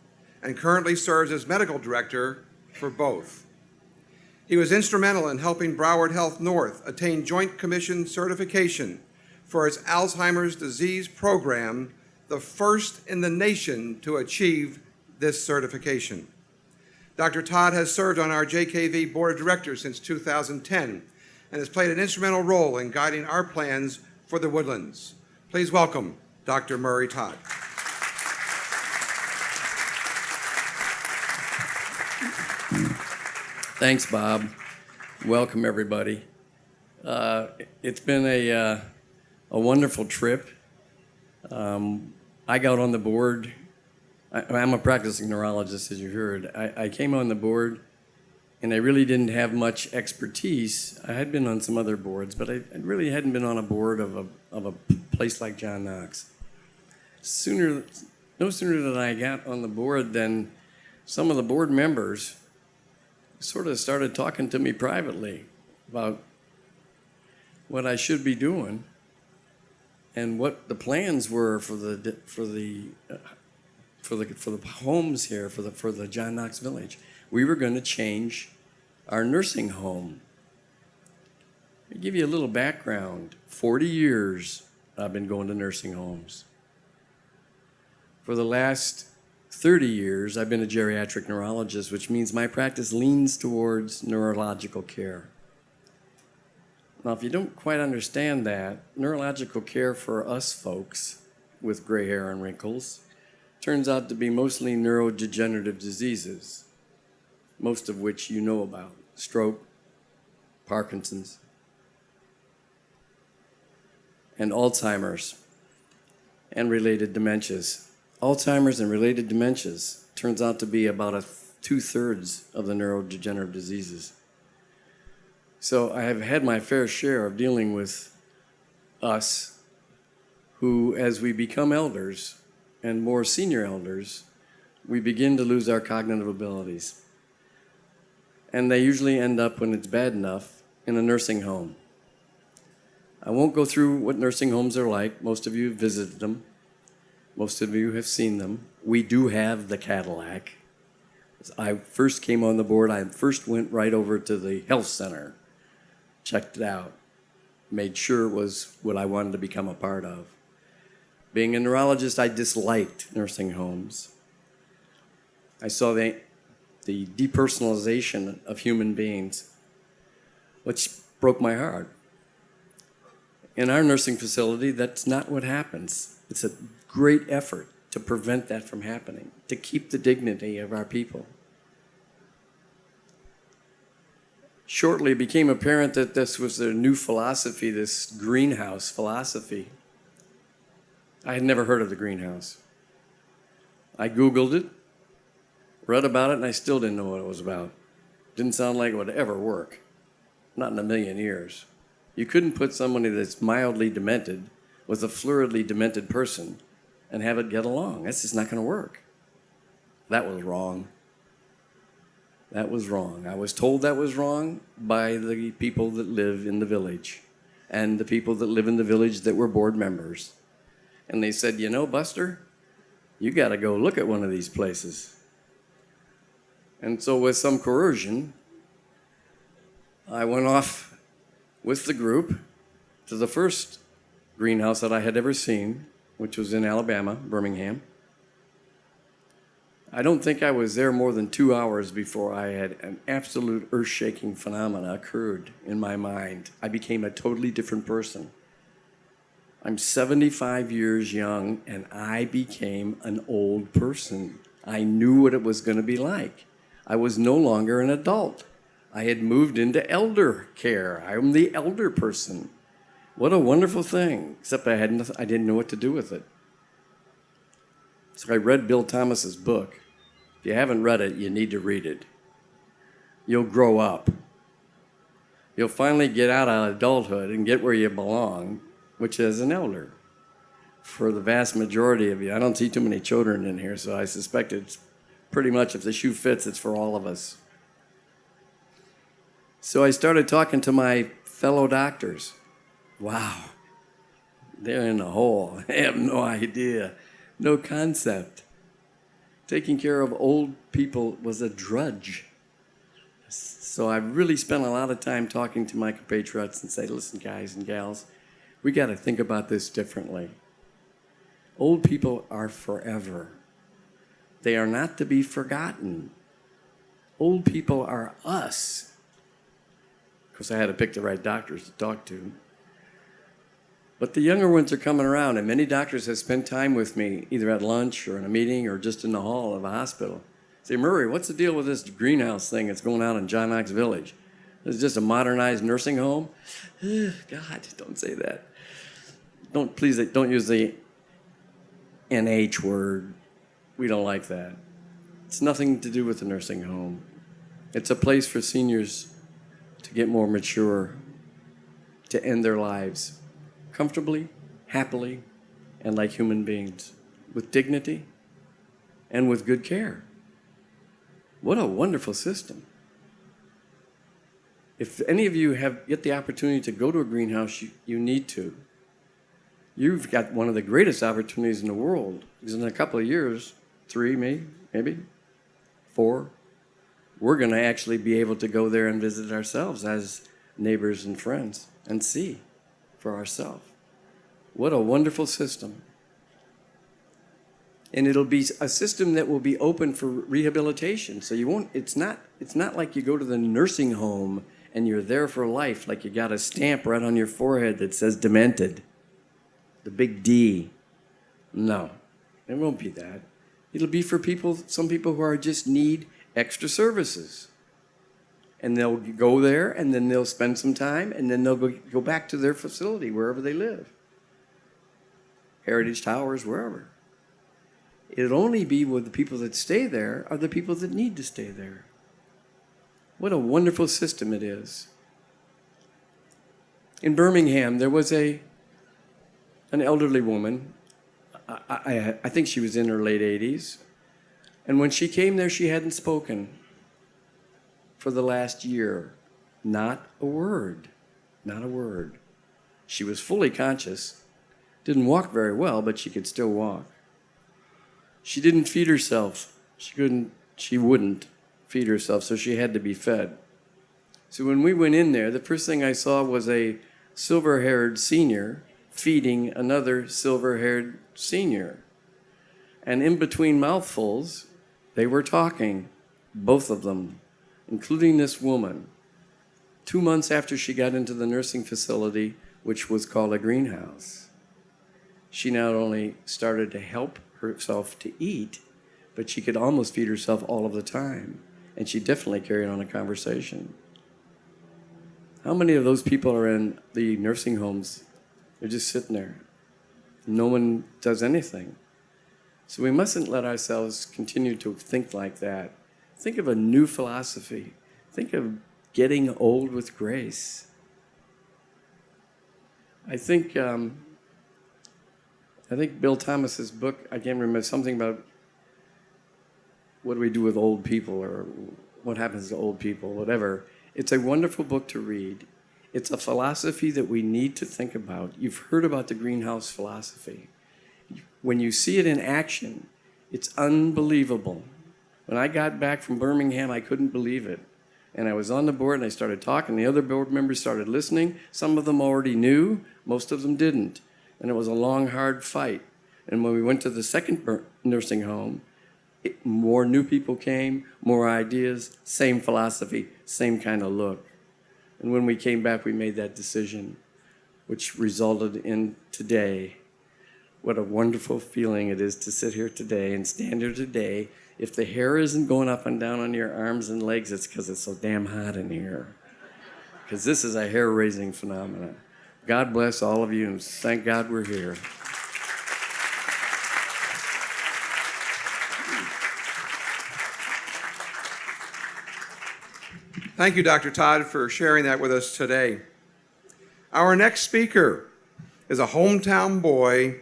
and currently serves as medical director for both. He was instrumental in helping Broward Health North attain Joint Commission certification for its Alzheimer's disease program, the first in the nation to achieve this certification. Dr. Todd has served on our JKV Board of Directors since 2010 and has played an instrumental role in guiding our plans for the Woodlands. Please welcome Dr. Murray Todd. Thanks, Bob. Welcome, everybody. It's been a wonderful trip. I got on the board. I'm a practicing neurologist, as you heard. I came on the board, and I really didn't have much expertise. I had been on some other boards, but I really hadn't been on a board of a place like John Knox. No sooner than I got on the board than some of the board members sort of started talking to me privately about what I should be doing and what the plans were for the homes here for the John Knox Village. We were going to change our nursing home. I'll give you a little background. 40 years I've been going to nursing homes. For the last 30 years, I've been a geriatric neurologist, which means my practice leans towards neurological care. Now, if you don't quite understand that, neurological care for us folks with gray hair and wrinkles turns out to be mostly neurodegenerative diseases, most of which you know about: stroke, Parkinson's, and Alzheimer's and related dementias. Alzheimer's and related dementias turns out to be about 2/3 of the neurodegenerative diseases. So I have had my fair share of dealing with us who, as we become elders and more senior elders, we begin to lose our cognitive abilities. And they usually end up, when it's bad enough, in a nursing home. I won't go through what nursing homes are like. Most of you have visited them. Most of you have seen them. We do have the Cadillac. As I first came on the board, I first went right over to the health center, checked it out, made sure it was what I wanted to become a part of. Being a neurologist, I disliked nursing homes. I saw the depersonalization of human beings, which broke my heart. In our nursing facility, that's not what happens. It's a great effort to prevent that from happening, to keep the dignity of our people. Shortly, it became apparent that this was their new philosophy, this greenhouse philosophy. I had never heard of the greenhouse. I Googled it, read about it, and I still didn't know what it was about. Didn't sound like it would ever work. Not in a million years. You couldn't put somebody that's mildly demented with a floridly demented person and have it get along. That's just not going to work. That was wrong. That was wrong. I was told that was wrong by the people that live in the village and the people that live in the village that were board members. And they said, you know, Buster, you got to go look at one of these places. And so with some coercion, I went off with the group to the first greenhouse that I had ever seen, which was in Alabama, Birmingham. I don't think I was there more than 2 hours before I had an absolute earth-shaking phenomena occurred in my mind. I became a totally different person. I'm 75 years young, and I became an old person. I knew what it was going to be like. I was no longer an adult. I had moved into elder care. I'm the elder person. What a wonderful thing, except I didn't know what to do with it. So I read Bill Thomas's book. If you haven't read it, you need to read it. You'll grow up. You'll finally get out of adulthood and get where you belong, which is an elder. For the vast majority of you, I don't see too many children in here, so I suspect it's pretty much, if the shoe fits, it's for all of us. So I started talking to my fellow doctors. Wow, they're in a hole. They have no idea, no concept. Taking care of old people was a drudge. So I really spent a lot of time talking to my compatriots and say, listen, guys and gals, we got to think about this differently. Old people are forever. They are not to be forgotten. Old people are us. Of course, I had to pick the right doctors to talk to. But the younger ones are coming around, and many doctors have spent time with me, either at lunch or in a meeting or just in the hall of a hospital. Say, Murray, what's the deal with this greenhouse thing that's going on in John Knox Village? Is it just a modernized nursing home? God, don't say that. Please don't use the NH word. We don't like that. It's nothing to do with the nursing home. It's a place for seniors to get more mature, to end their lives comfortably, happily, and like human beings, with dignity and with good care. What a wonderful system. If any of you get the opportunity to go to a greenhouse, you need to. You've got one of the greatest opportunities in the world, because in a couple of years, 3 maybe 4, we're going to actually be able to go there and visit ourselves as neighbors and friends and see for ourselves. What a wonderful system. And it'll be a system that will be open for rehabilitation. So you won't, it's not like you go to the nursing home and you're there for life, like you got a stamp right on your forehead that says demented. The big D. No, it won't be that. It'll be for some people who are just need extra services. And they'll go there, and then they'll spend some time, and then they'll go back to their facility, wherever they live. Heritage Towers, wherever. It'll only be with the people that stay there are the people that need to stay there. What a wonderful system it is. In Birmingham, there was an elderly woman. I think she was in her late 80s. And when she came there, she hadn't spoken for the last year. Not a word. Not a word. She was fully conscious. Didn't walk very well, but she could still walk. She didn't feed herself. She wouldn't feed herself, so she had to be fed. So when we went in there, the first thing I saw was a silver-haired senior feeding another silver-haired senior. And in between mouthfuls, they were talking, both of them, including this woman, 2 months after she got into the nursing facility, which was called a greenhouse. She not only started to help herself to eat, but she could almost feed herself all of the time. And she definitely carried on a conversation. How many of those people are in the nursing homes? They're just sitting there. No one does anything. So we mustn't let ourselves continue to think like that. Think of a new philosophy. Think of getting old with grace. I think Bill Thomas's book, I can't remember, something about what do we do with old people or what happens to old people, whatever. It's a wonderful book to read. It's a philosophy that we need to think about. You've heard about the greenhouse philosophy. When you see it in action, it's unbelievable. When I got back from Birmingham, I couldn't believe it. And I was on the board and I started talking. The other board members started listening. Some of them already knew, most of them didn't. And it was a long, hard fight. And when we went to the second nursing home, more new people came, more ideas, same philosophy, same kind of look. And when we came back, we made that decision, which resulted in today. What a wonderful feeling it is to sit here today and stand here today. If the hair isn't going up and down on your arms and legs, it's because it's so damn hot in here. Because this is a hair-raising phenomenon. God bless all of you, and thank God we're here. Thank you, Dr. Todd, for sharing that with us today. Our next speaker is a hometown boy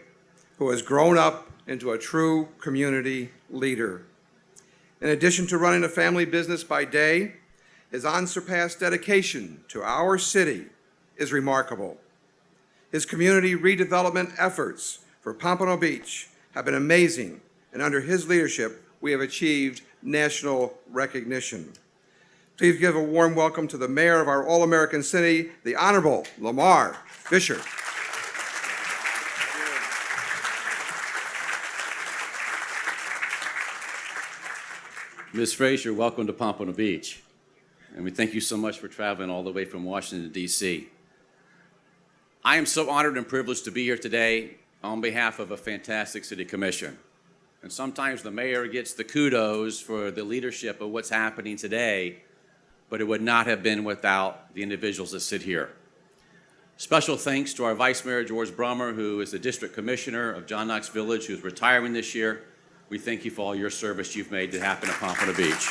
who has grown up into a true community leader. In addition to running a family business by day, his unsurpassed dedication to our city is remarkable. His community redevelopment efforts for Pompano Beach have been amazing, and under his leadership, we have achieved national recognition. Please give a warm welcome to the mayor of our all-American city, the Honorable Lamar Fisher. Ms. Frazier, welcome to Pompano Beach. And we thank you so much for traveling all the way from Washington, D.C. I am so honored and privileged to be here today on behalf of a fantastic city commission. And sometimes the mayor gets the kudos for the leadership of what's happening today, but it would not have been without the individuals that sit here. Special thanks to our Vice Mayor, George Brummer, who is the District Commissioner of John Knox Village, who's retiring this year. We thank you for all your service you've made to happen at Pompano Beach.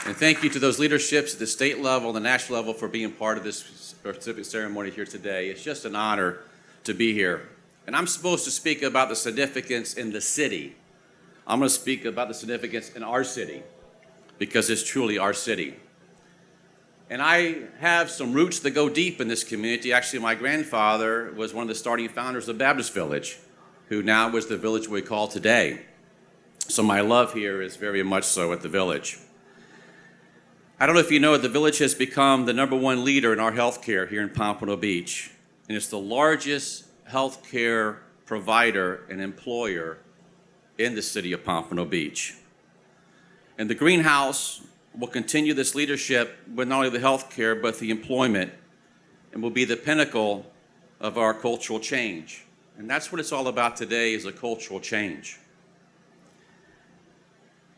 And thank you to those leaderships at the state level and the national level for being part of this specific ceremony here today. It's just an honor to be here. And I'm supposed to speak about the significance in the city. I'm going to speak about the significance in our city, because it's truly our city. And I have some roots that go deep in this community. Actually, my grandfather was one of the starting founders of Baptist Village, who now is the village we call today. So my love here is very much so at the village. I don't know if you know, the village has become the #1 leader in our healthcare here in Pompano Beach. And it's the largest healthcare provider and employer in the city of Pompano Beach. And the greenhouse will continue this leadership with not only the healthcare, but the employment, and will be the pinnacle of our cultural change. And that's what it's all about today, is a cultural change.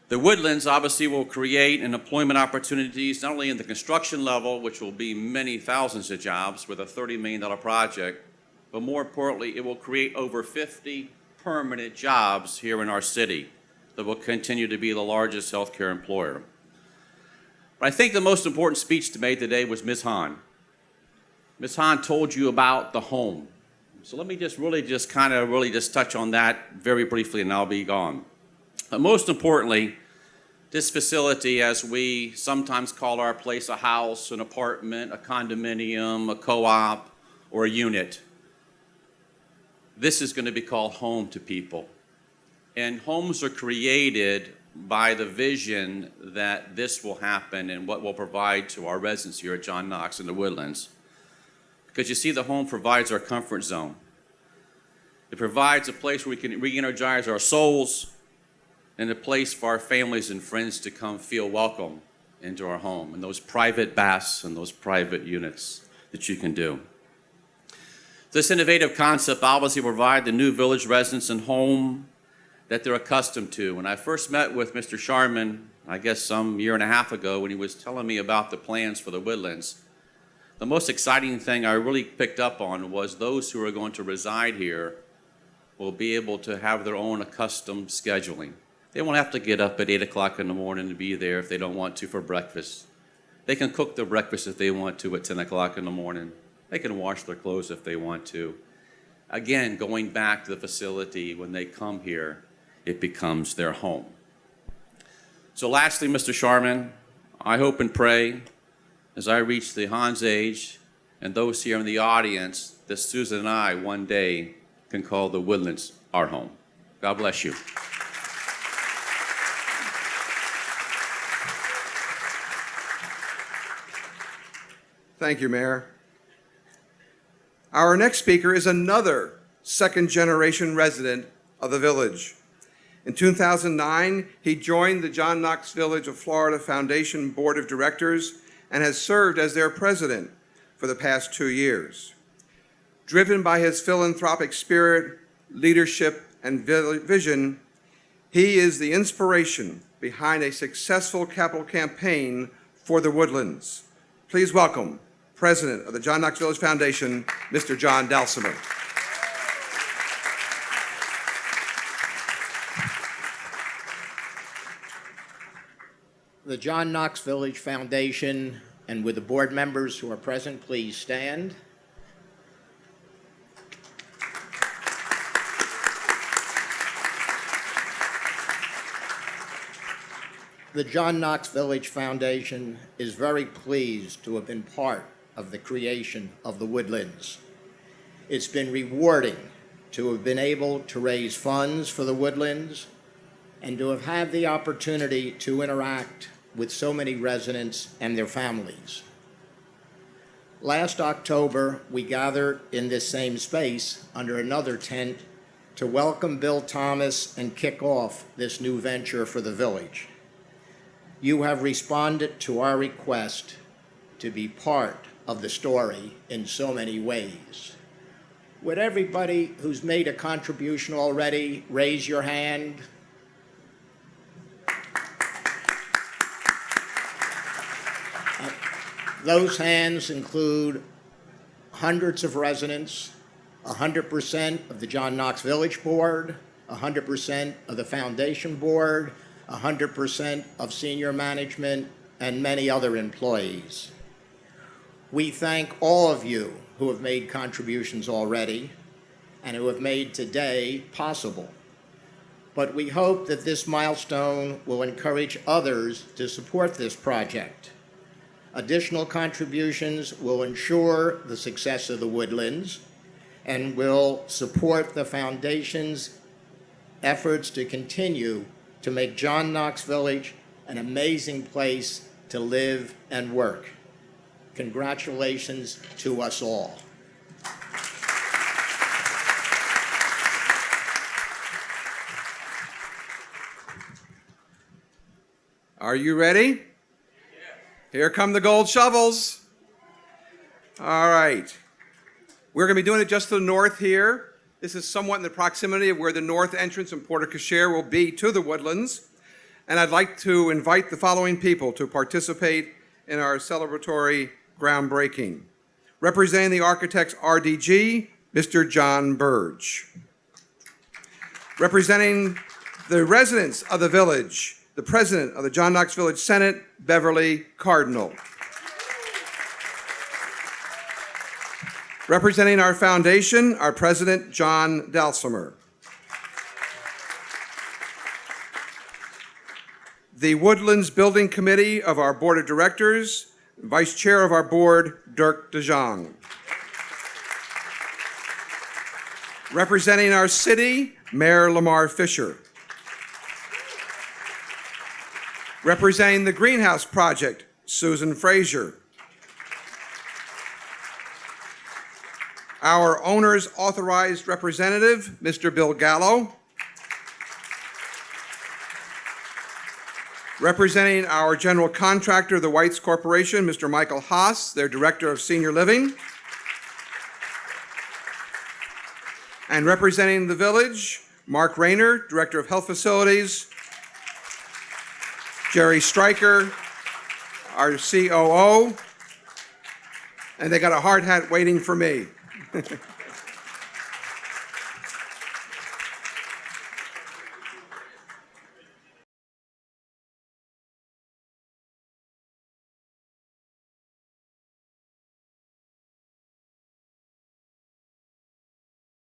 The Woodlands obviously will create an employment opportunities, not only in the construction level, which will be many thousands of jobs with a $30 million project, but more importantly, it will create over 50 permanent jobs here in our city that will continue to be the largest healthcare employer. But I think the most important speech to make today was Ms. Hahn. Ms. Hahn told you about the home. So let me just touch on that very briefly, and I'll be gone. But most importantly, this facility, as we sometimes call our place a house, an apartment, a condominium, a co-op, or a unit, this is going to be called home to people. And homes are created by the vision that this will happen and what we'll provide to our residents here at John Knox in the Woodlands. Because you see, the home provides our comfort zone. It provides a place where we can re-energize our souls, and a place for our families and friends to come feel welcome into our home, and those private baths and those private units that you can do. This innovative concept obviously will provide the new village residents a home that they're accustomed to. When I first met with Mr. Sharman, I guess some year and a half ago, when he was telling me about the plans for the Woodlands, the most exciting thing I really picked up on was those who are going to reside here will be able to have their own accustomed scheduling. They won't have to get up at 8 o'clock in the morning to be there if they don't want to for breakfast. They can cook their breakfast if they want to at 10 o'clock in the morning. They can wash their clothes if they want to. Again, going back to the facility, when they come here, it becomes their home. So lastly, Mr. Sharman, I hope and pray, as I reach the Hans age, and those here in the audience, that Susan and I one day can call the Woodlands our home. God bless you. Thank you, Mayor. Our next speaker is another second-generation resident of the village. In 2009, he joined the John Knox Village of Florida Foundation Board of Directors and has served as their president for the past 2 years. Driven by his philanthropic spirit, leadership, and vision, he is the inspiration behind a successful capital campaign for the Woodlands. Please welcome President of the John Knox Village Foundation, Mr. John Dalsimer. The John Knox Village Foundation, and with the board members who are present, please stand. The John Knox Village Foundation is very pleased to have been part of the creation of the Woodlands. It's been rewarding to have been able to raise funds for the Woodlands and to have had the opportunity to interact with so many residents and their families. Last October, we gathered in this same space under another tent to welcome Bill Thomas and kick off this new venture for the village. You have responded to our request to be part of the story in so many ways. Would everybody who's made a contribution already raise your hand? Those hands include hundreds of residents, 100% of the John Knox Village Board, 100% of the Foundation Board, 100% of senior management, and many other employees. We thank all of you who have made contributions already and who have made today possible. But we hope that this milestone will encourage others to support this project. Additional contributions will ensure the success of the Woodlands and will support the Foundation's efforts to continue to make John Knox Village an amazing place to live and work. Congratulations to us all. Are you ready? Here come the gold shovels. All right. We're going to be doing it just to the north here. This is somewhat in the proximity of where the north entrance and porte cochere will be to the Woodlands. And I'd like to invite the following people to participate in our celebratory groundbreaking. Representing the architects RDG, Mr. John Burge. Representing the residents of the village, the president of the John Knox Village Senate, Beverly Cardinal. Representing our foundation, our president, John Dalsimer. The Woodlands Building Committee of our Board of Directors, Vice Chair of our board, Dirk de Jong. Representing our city, Mayor Lamar Fisher. Representing the Greenhouse Project, Susan Frazier. Our owner's authorized representative, Mr. Bill Gallo. Representing our general contractor, the Whites Corporation, Mr. Michael Haas, their Director of Senior Living. And representing the village, Mark Rayner, Director of Health Facilities, Jerry Stryker, our COO, and they got a hard hat waiting for me.